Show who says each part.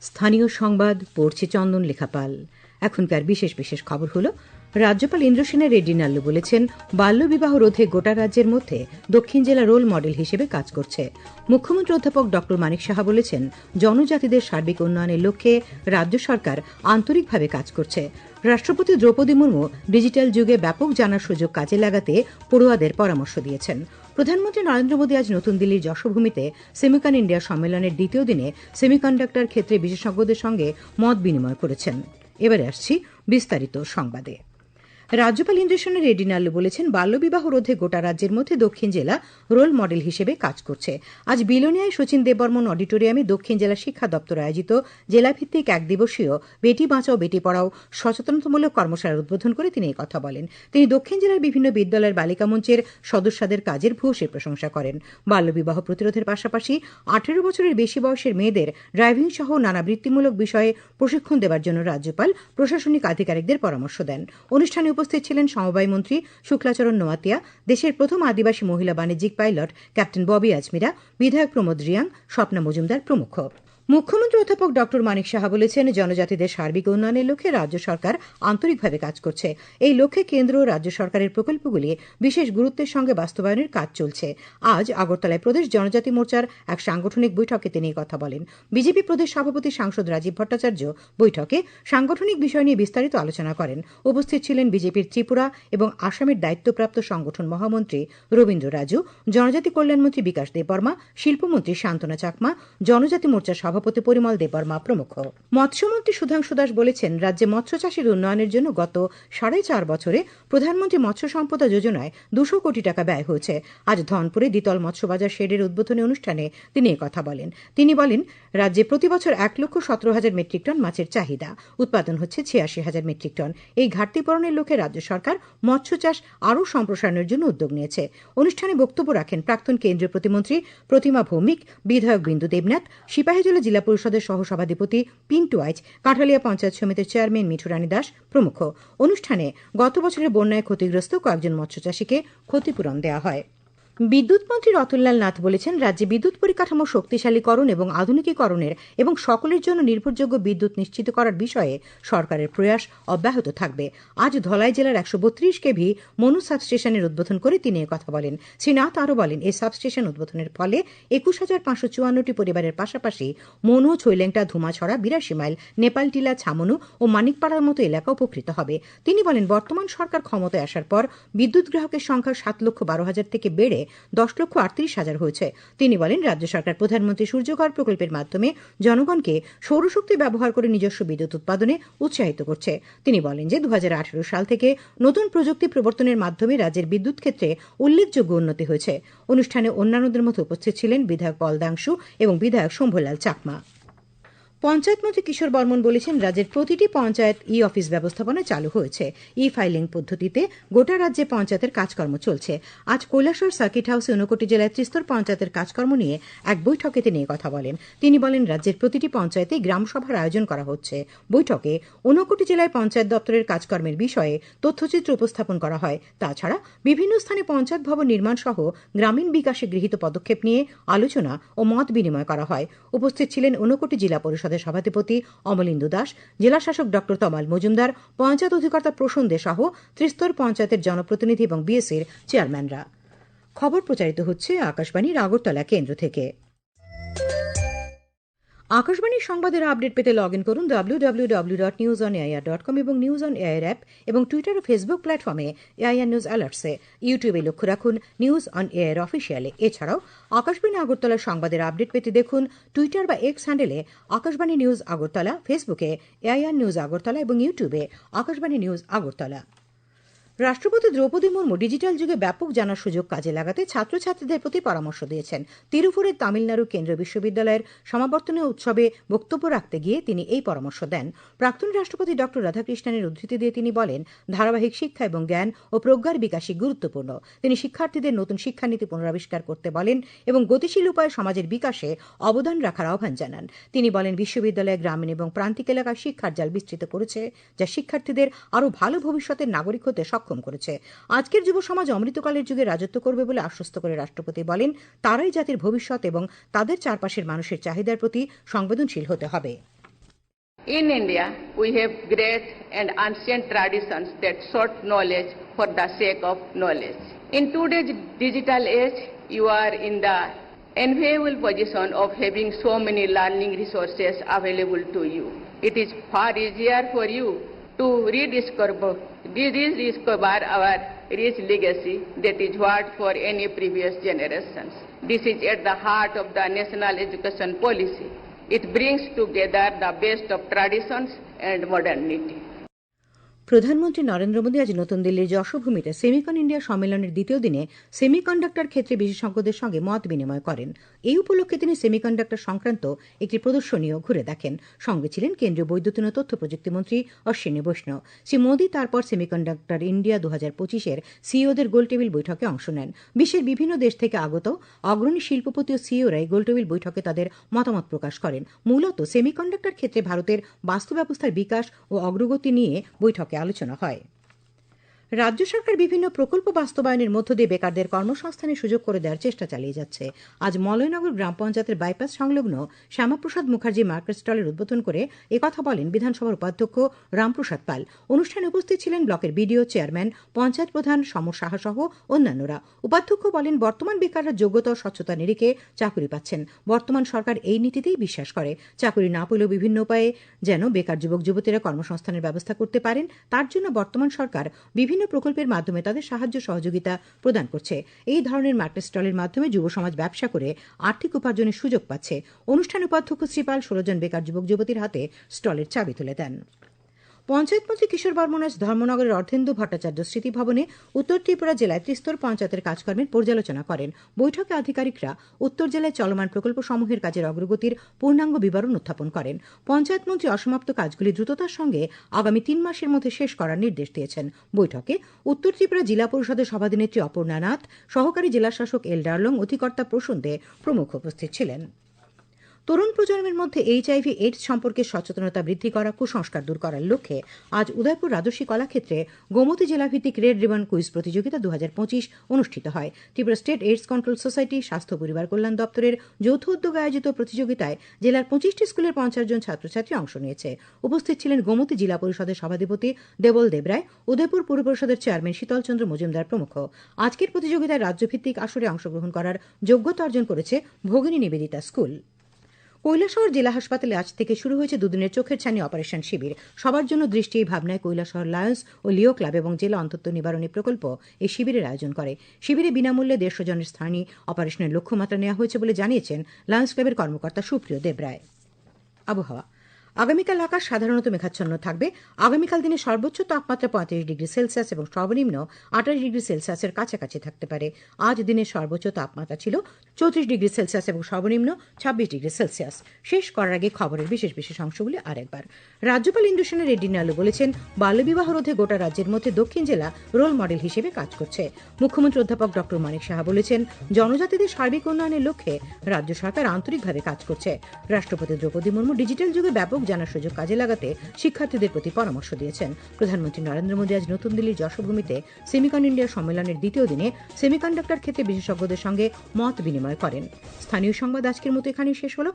Speaker 1: স্থানীয় সংবাদ পড়ছে চন্দন লেখাপাল। এখনকার বিশেষ বিশেষ খবর হলো, রাজ্যপাল ইন্দ্রসেনা রেড্ডি নাল্লু বলেছেন, বাল্যবিবাহ রোধে গোটা রাজ্যের মধ্যে দক্ষিণ জেলা রোল মডেল হিসেবে কাজ করছে। মুখ্যমন্ত্রী অধ্যাপক ড মানিক সাহা বলেছেন, জনজাতিদের সার্বিক উন্নয়নের লক্ষ্যে রাজ্য সরকার আন্তরিকভাবে কাজ করছে। রাষ্ট্রপতি দ্রৌপদী মুর্মু ডিজিটাল যুগে ব্যাপক জানার সুযোগ কাজে লাগাতে পড়ুয়াদের পরামর্শ দিয়েছেন। প্রধানমন্ত্রী নরেন্দ্র মোদী আজ নতুন দিল্লির যশোভূমিতে সেমিকন ইন্ডিয়া সম্মেলনের দ্বিতীয় দিনে সেমিকন্ডাক্টর ক্ষেত্রে বিশেষজ্ঞদের সঙ্গে মত বিনিময় করেছেন। এবারে আসছি বিস্তারিত সংবাদে। রাজ্যপাল ইন্দ্রসেনা রেড্ডি নাল্লু বলেছেন, বাল্যবিবাহ রোধে গোটা রাজ্যের মধ্যে দক্ষিণ জেলা রোল মডেল হিসেবে কাজ করছে। আজ বিলোনিয়ায় শচীন দেববর্মন অডিটোরিয়ামে দক্ষিণ জেলা শিক্ষা দপ্তর আয়োজিত জেলাভিত্তিক এক দিবসীয় বেটি বাঁচাও বেটি পড়াও সচেতনতামূলক কর্মশালার উদ্বোধন করে তিনি এই কথা বলেন। তিনি দক্ষিণ জেলার বিভিন্ন বিদ্যালয়ের বালিকা মঞ্চের সদস্যদের কাজের ভূয়সী প্রশংসা করেন। বাল্যবিবাহ প্রতিরোধের পাশাপাশি 18 বছরের বেশি বয়সের মেয়েদের ড্রাইভিং সহ নানা বৃত্তিমূলক বিষয়ে প্রশিক্ষণ দেওয়ার জন্য রাজ্যপাল প্রশাসনিক আধিকারিকদের পরামর্শ দেন। অনুষ্ঠানে উপস্থিত ছিলেন সমবায় মন্ত্রী শুক্লাচরণ নোয়াতিয়া, দেশের প্রথম আদিবাসী মহিলা বাণিজ্যিক পাইলট ক্যাপ্টেন ববি আজমিরা, বিধায়ক প্রমোদ রিয়াং, স্বপ্না মজুমদার প্রমুখ। মুখ্যমন্ত্রী অধ্যাপক ড মানিক সাহা বলেছেন, জনজাতিদের সার্বিক উন্নয়নের লক্ষ্যে রাজ্য সরকার আন্তরিকভাবে কাজ করছে। এই লক্ষ্যে কেন্দ্র ও রাজ্য সরকারের প্রকল্পগুলি বিশেষ গুরুত্বের সঙ্গে বাস্তবায়নের কাজ চলছে। আজ আগরতলায় প্রদেশ জনজাতি মোর্চার এক সাংগঠনিক বৈঠকে তিনি এই কথা বলেন। বিজেপি প্রদেশ সভাপতি সাংসদ রাজীব ভট্টাচার্য বৈঠকে সাংগঠনিক বিষয় নিয়ে বিস্তারিত আলোচনা করেন। উপস্থিত ছিলেন বিজেপির ত্রিপুরা এবং আসামের দায়িত্বপ্রাপ্ত সংগঠন মহামন্ত্রী রবীন্দ্র রাজু, জনজাতি কল্যাণমন্ত্রী বিকাশ দেববর্মা, শিল্পমন্ত্রী শান্তনা চাকমা, জনজাতি মোর্চার সভাপতি পরিমল দেববর্মা প্রমুখ। মৎস্যমন্ত্রী সুধাংশু দাস বলেছেন, রাজ্যে মৎস্য চাষের উন্নয়নের জন্য গত 4.5 বছরে প্রধানমন্ত্রী মৎস্য সম্পদা যোজনায় 200 কোটি টাকা ব্যয় হয়েছে। আজ ধনপুরে দ্বিতল মৎস্যবাজার শেডের উদ্বোধনী অনুষ্ঠানে তিনি কথা বলেন। তিনি বলেন, রাজ্যে প্রতি বছর 1,17,000 মেট্রিক টন মাছের চাহিদা, উৎপাদন হচ্ছে 86,000 মেট্রিক টন। এই ঘাটতি পূরণের লক্ষ্যে রাজ্য সরকার মৎস্য চাষ আরও সম্প্রসারণের জন্য উদ্যোগ নিয়েছে। অনুষ্ঠানে বক্তব্য রাখেন প্রাক্তন কেন্দ্রীয় প্রতিমন্ত্রী প্রতিমা ভৌমিক, বিধায়ক বিন্দু দেবনাথ, সিপাহীজলা জেলা পরিষদের সহসভাধিপতি পিন্টু আইচ, কাঠালিয়া পঞ্চায়েত সমিতির চেয়ারম্যান মিঠুরানী দাস প্রমুখ। অনুষ্ঠানে গত বছরের বন্যায় ক্ষতিগ্রস্ত কয়েকজন মৎস্যচাষীকে ক্ষতিপূরণ দেওয়া হয়। বিদ্যুৎ মন্ত্রী রতনলাল নাথ বলেছেন, রাজ্যে বিদ্যুৎ পরিকাঠামো শক্তিশালীকরণ এবং আধুনিকীকরণের এবং সকলের জন্য নির্ভরযোগ্য বিদ্যুৎ নিশ্চিত করার বিষয়ে সরকারের প্রয়াস অব্যাহত থাকবে। আজ ধলাই জেলার 132 কেভি মনু সাবস্টেশনের উদ্বোধন করে তিনি কথা বলেন। শ্রী নাথ আরও বলেন, এই সাবস্টেশন উদ্বোধনের ফলে 21,554টি পরিবারের পাশাপাশি মনু, ছৈলেংটা, ধুমাছড়া, 82 মাইল, নেপালটিলা, ছামনু ও মানিকপাড়ার মতো এলাকা উপকৃত হবে। তিনি বলেন, বর্তমান সরকার ক্ষমতায় আসার পর বিদ্যুৎ গ্রাহকের সংখ্যা 7,12,000 থেকে বেড়ে 10,38,000 হয়েছে। তিনি বলেন, রাজ্য সরকার প্রধানমন্ত্রী সূর্যঘর প্রকল্পের মাধ্যমে জনগণকে সৌরশক্তি ব্যবহার করে নিজস্ব বিদ্যুৎ উৎপাদনে উৎসাহিত করছে। তিনি বলেন যে 2018 সাল থেকে নতুন প্রযুক্তি প্রবর্তনের মাধ্যমে রাজ্যের বিদ্যুৎ ক্ষেত্রে উল্লেখযোগ্য উন্নতি হয়েছে। অনুষ্ঠানে অন্যান্যদের মধ্যে উপস্থিত ছিলেন বিধায়ক পলদাংশু এবং বিধায়ক শম্ভুলাল চাকমা। পঞ্চায়েত মন্ত্রী কিশোর বর্মন বলেছেন, রাজ্যের প্রতিটি পঞ্চায়েত ই অফিস ব্যবস্থাপনা চালু হয়েছে। ই ফাইলিং পদ্ধতিতে গোটা রাজ্যে পঞ্চায়েতের কাজকর্ম চলছে। আজ কৈলাসহর সার্কিট হাউসে 59 জেলায় ত্রিস্তর পঞ্চায়েতের কাজকর্ম নিয়ে এক বৈঠকে তিনি কথা বলেন। তিনি বলেন, রাজ্যের প্রতিটি পঞ্চায়েতে গ্রাম সভার আয়োজন করা হচ্ছে। বৈঠকে 59 জেলায় পঞ্চায়েত দপ্তরের কাজকর্মের বিষয়ে তথ্যচিত্র উপস্থাপন করা হয়। তাছাড়া বিভিন্ন স্থানে পঞ্চায়েত ভবন নির্মাণ সহ গ্রামীণ বিকাশে গৃহীত পদক্ষেপ নিয়ে আলোচনা ও মত বিনিময় করা হয়। উপস্থিত ছিলেন 59 জেলা পরিষদের সভাধিপতি অমলিন্দু দাস, জেলা শাসক ড তমাল মজুমদার, পঞ্চায়েত অধিকর্তা প্রসূন দে সহ ত্রিস্তর পঞ্চায়েতের জনপ্রতিনিধি এবং বিএসির চেয়ারম্যানরা। খবর প্রচারিত হচ্ছে আকাশবাণীর আগরতলা কেন্দ্র থেকে। আকাশবাণীর সংবাদের আপডেট পেতে লগ ইন করুন www.newsonair.com এবং নিউজ অন এয়ার অ্যাপ এবং টুইটার ও ফেসবুক প্ল্যাটফর্মে এআইআর নিউজ অ্যালার্টসে। ইউটিউবে লক্ষ্য রাখুন নিউজ অন এয়ার অফিসিয়ালে। এছাড়াও আকাশবাণী আগরতলার সংবাদের আপডেট পেতে দেখুন টুইটার বা এক্স হ্যান্ডেলে আকাশবাণী নিউজ আগরতলা, ফেসবুকে এআইআর নিউজ আগরতলা এবং ইউটিউবে আকাশবাণী নিউজ আগরতলা। রাষ্ট্রপতি দ্রৌপদী মুর্মু ডিজিটাল যুগে ব্যাপক জানার সুযোগ কাজে লাগাতে ছাত্রছাত্রীদের প্রতি পরামর্শ দিয়েছেন। তিরুপুরের তামিলনাড়ু কেন্দ্রীয় বিশ্ববিদ্যালয়ের সমাবর্তন উৎসবে বক্তব্য রাখতে গিয়ে তিনি এই পরামর্শ দেন। প্রাক্তন রাষ্ট্রপতি ড রাধাকৃষ্ণনের উদ্ধৃতি দিয়ে তিনি বলেন, ধারাবাহিক শিক্ষা এবং জ্ঞান ও প্রজ্ঞার বিকাশই গুরুত্বপূর্ণ। তিনি শিক্ষার্থীদের নতুন শিক্ষানীতি পুনরাবিষ্কার করতে বলেন এবং গতিশীল উপায়ে সমাজের বিকাশে অবদান রাখার আহ্বান জানান। তিনি বলেন, বিশ্ববিদ্যালয় গ্রামীণ এবং প্রান্তিক এলাকায় শিক্ষার জাল বিস্তৃত করেছে, যা শিক্ষার্থীদের আরও ভালো ভবিষ্যতের নাগরিক হতে সক্ষম করেছে। আজকের যুব সমাজ অমৃতকালের যুগে রাজত্ব করবে বলে আশ্বস্ত করে রাষ্ট্রপতি বলেন, তারাই জাতির ভবিষ্যৎ এবং তাদের চারপাশের মানুষের চাহিদার প্রতি সংবেদনশীল হতে হবে।
Speaker 2: In India, we have great and ancient traditions that sought knowledge for the sake of knowledge. In today's digital age, you are in the enviable position of having so many learning resources available to you. It is far easier for you to rediscover our rich legacy that is what for any previous generations. This is at the heart of the national education policy. It brings together the best of traditions and modernity.
Speaker 1: প্রধানমন্ত্রী নরেন্দ্র মোদী আজ নতুন দিল্লির যশোভূমিতে Semicon India সম্মেলনের দ্বিতীয় দিনে semiconductor ক্ষেত্রে বিশেষজ্ঞদের সঙ্গে মত বিনিময় করেন। এই উপলক্ষে তিনি সেমিকন্ডাক্টর সংক্রান্ত একটি প্রদর্শনীও ঘুরে দেখেন। সঙ্গে ছিলেন কেন্দ্রীয় বৈদ্যুতিন ও তথ্য প্রযুক্তিমন্ত্রী অশ্বিনী বৈষ্ণব। শ্রী মোদী তারপর সেমিকন্ডাক্টর ইন্ডিয়া 2025-এর সিইওদের গোলটেবিল বৈঠকে অংশ নেন। বিশ্বের বিভিন্ন দেশ থেকে আগত অগ্রণী শিল্পপতি ও সিইওরাই গোলটেবিল বৈঠকে তাদের মতামত প্রকাশ করেন। মূলত সেমিকন্ডাক্টর ক্ষেত্রে ভারতের বাস্তু ব্যবস্থার বিকাশ ও অগ্রগতি নিয়ে বৈঠকে আলোচনা হয়। রাজ্য সরকার বিভিন্ন প্রকল্প বাস্তবায়নের মধ্য দিয়ে বেকারদের কর্মসংস্থানের সুযোগ করে দেওয়ার চেষ্টা চালিয়ে যাচ্ছে। আজ মলয়নগর গ্রাম পঞ্চায়েতের বাইপাস সংলগ্ন শ্যামাপ্রসাদ মুখার্জি মার্কেট স্টলের উদ্বোধন করে একথা বলেন বিধানসভার উপাধ্যক্ষ রামপ্রসাদ পাল। অনুষ্ঠানে উপস্থিত ছিলেন ব্লকের বিডিও, চেয়ারম্যান, পঞ্চায়েত প্রধান সমর সাহা সহ অন্যান্যরা। উপাধ্যক্ষ বলেন, বর্তমান বেকাররা যোগ্যতা ও স্বচ্ছতা নিরিখে চাকরি পাচ্ছেন। বর্তমান সরকার এই নীতিতেই বিশ্বাস করে। চাকরি না পেলেও বিভিন্ন উপায়ে যেন বেকার যুবক যুবতীরা কর্মসংস্থানের ব্যবস্থা করতে পারেন, তার জন্য বর্তমান সরকার বিভিন্ন প্রকল্পের মাধ্যমে তাদের সাহায্য সহযোগিতা প্রদান করছে। এই ধরনের মার্কেট স্টলের মাধ্যমে যুব সমাজ ব্যবসা করে আর্থিক উপার্জনের সুযোগ পাচ্ছে। অনুষ্ঠানে উপাধ্যক্ষ শ্রীপাল 16 জন বেকার যুবক যুবতীর হাতে স্টলের চাবি তুলে দেন। পঞ্চায়েত মন্ত্রী কিশোর বর্মন আজ ধর্মনগরের অর্ধেন্দু ভট্টাচার্য স্মৃতি ভবনে উত্তর ত্রিপুরা জেলায় ত্রিস্তর পঞ্চায়েতের কাজকর্মের পর্যালোচনা করেন। বৈঠকে আধিকারিকরা উত্তর জেলায় চলমান প্রকল্পসমূহের কাজের অগ্রগতির পূর্ণাঙ্গ বিবরণ উত্থাপন করেন। পঞ্চায়েত মন্ত্রী অসমাপ্ত কাজগুলি দ্রুততার সঙ্গে আগামী 3 মাসের মধ্যে শেষ করার নির্দেশ দিয়েছেন। বৈঠকে উত্তর ত্রিপুরা জেলা পরিষদের সভাধিনেত্রী অপর্ণা নাথ, সহকারী জেলাশাসক এল ডার্লং, অধিকর্তা প্রসূন দে প্রমুখ উপস্থিত ছিলেন। তরুণ প্রজন্মের মধ্যে এইচআইভি এইডস সম্পর্কে সচেতনতা বৃদ্ধি করা, কুসংস্কার দূর করার লক্ষ্যে আজ উদয়পুর রাজস্বী কলাক্ষেত্রে গোমতী জেলাভিত্তিক রেড রিবন কুইজ প্রতিযোগিতা 2025 অনুষ্ঠিত হয়। Tripura state AIDS control society, স্বাস্থ্য পরিবার কল্যাণ দপ্তরের যৌথ উদ্যোগে আয়োজিত প্রতিযোগিতায় জেলার 25টি স্কুলের 50 জন ছাত্রছাত্রী অংশ নিয়েছে। উপস্থিত ছিলেন গোমতী জেলা পরিষদের সভাধিপতি দেবল দেবরায়, উদয়পুর পৌর পরিষদের চেয়ারম্যান শীতল চন্দ্র মজুমদার প্রমুখ। আজকের প্রতিযোগিতায় রাজ্যভিত্তিক আসরে অংশগ্রহণ করার যোগ্যতা অর্জন করেছে ভগিনী নিবেদিতা স্কুল। কৈলাসহর জেলা হাসপাতালে আজ থেকে শুরু হয়েছে দুদিনের চোখের ছানি অপারেশন শিবির। সবার জন্য দৃষ্টি এই ভাবনায় কৈলাসহর লায়ন্স ও লিও ক্লাব এবং জেলা অন্তত্ব নিবারণী প্রকল্প এই শিবিরের আয়োজন করে। শিবিরে বিনামূল্যে 150 জনের স্থানীয় অপারেশনের লক্ষ্যমাত্রা নেওয়া হয়েছে বলে জানিয়েছেন লায়ন্স ক্লাবের কর্মকর্তা সুপ্রিয় দেবরায়। আবহাওয়া, আগামীকাল আকাশ সাধারণত মেঘাচ্ছন্ন থাকবে। আগামীকাল দিনে সর্বোচ্চ তাপমাত্রা 35 ডিগ্রি সেলসিয়াস এবং সর্বনিম্ন 28 ডিগ্রি সেলসিয়াসের কাছাকাছি থাকতে পারে। আজ দিনের সর্বোচ্চ তাপমাত্রা ছিল 34 ডিগ্রি সেলসিয়াস এবং সর্বনিম্ন 26 ডিগ্রি সেলসিয়াস। শেষ করার আগে খবরের বিশেষ বিশেষ অংশগুলি আরেকবার। রাজ্যপাল ইন্দ্রসেনা রেড্ডি নালু বলেছেন, বাল্যবিবাহ রোধে গোটা রাজ্যের মধ্যে দক্ষিণ জেলা রোল মডেল হিসেবে কাজ করছে। মুখ্যমন্ত্রী অধ্যাপক ড মানিক সাহা বলেছেন, জনজাতিদের সার্বিক উন্নয়নের লক্ষ্যে রাজ্য সরকার আন্তরিকভাবে কাজ করছে। রাষ্ট্রপতি দ্রৌপদী মুর্মু ডিজিটাল যুগে ব্যাপক জানার সুযোগ কাজে লাগাতে শিক্ষার্থীদের প্রতি পরামর্শ দিয়েছেন। প্রধানমন্ত্রী নরেন্দ্র মোদী আজ নতুন দিল্লির যশোভূমিতে সেমিকন ইন্ডিয়া সম্মেলনের দ্বিতীয় দিনে সেমিকন্ডাক্টর ক্ষেত্রে বিশেষজ্ঞদের সঙ্গে মত বিনিময় করেন। স্থানীয় সংবাদ আজকের মতো এখানেই শেষ হল।